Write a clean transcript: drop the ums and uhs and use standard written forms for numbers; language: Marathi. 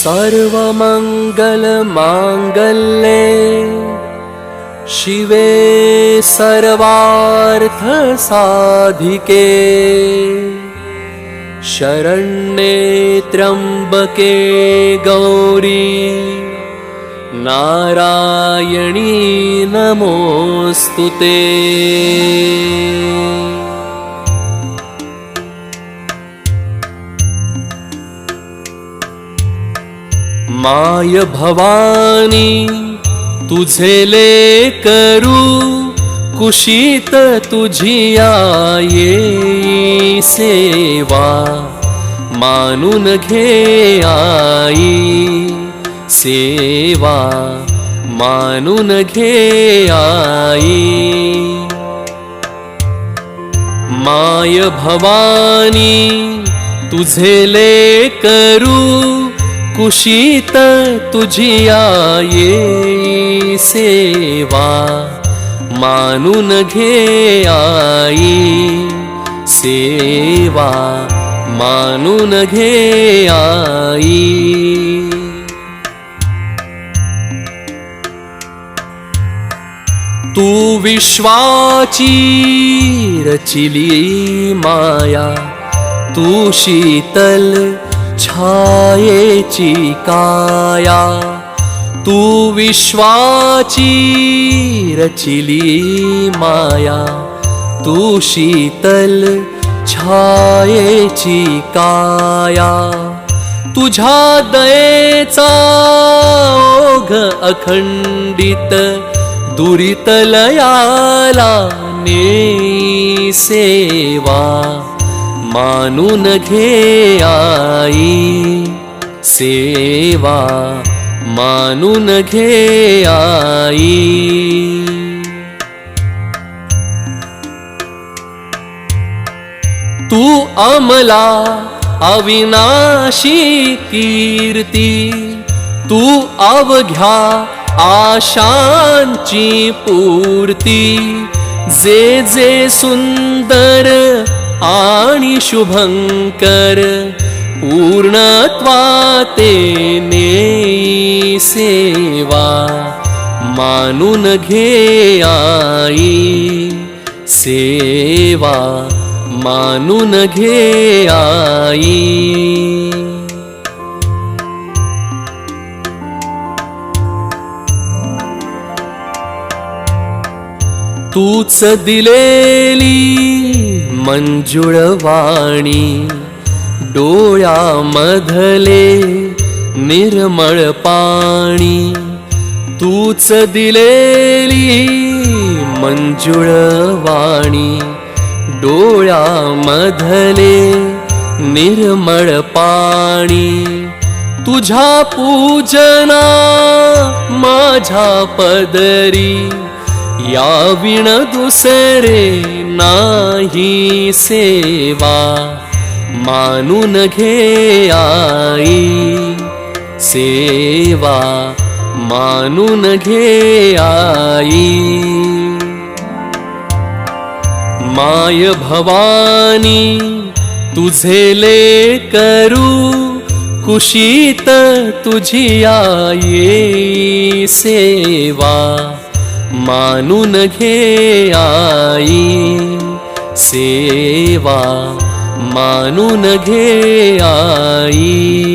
सर्वमंगलमांगल्ये शिवे सर्वार्थसाधिके शरण्ये त्र्यंबके गौरी नारायणी नमोस्तुते। माय भवानी तुझे लेकरू कुशीत तुझी आये सेवा मानून घे आई सेवा मानून घे आई। माय भवानी तुझे लेकरू कुशीत तुझी आये सेवा मानून घे आई सेवा मानून घे आई। तू विश्वाची रचिली माया तू शीतल छायेची काया तू विश्वाची रचिली माया तू शीतल छायेची काया तुझ्या दयेचा ओघ अखंडित दुरितलयाला ने सेवा मानून घे आई सेवा मानून घे आई। तू अमला अविनाशी कीर्ती तू अवघ्या आशांची पूर्ती जे जे सुंदर आणि शुभंकर पूर्णत्वाते नेई सेवा मानून घे आई सेवा मानून घे आई। तूच दिलेली मंजुळ वाणी डोळ्यामधले निर्मळ पाणी तूच दिलेली मंजुळ वाणी डोळ्यामधले निर्मळ पाणी तुझ्या पूजना माझ्या पदरी या विण दुसरे नाही सेवा मानून घे आई सेवा मानून घे आई। माय भवानी तुझे लेकरू कुशीत तुझी आये सेवा मानून घे आई सेवा मानून घे आई।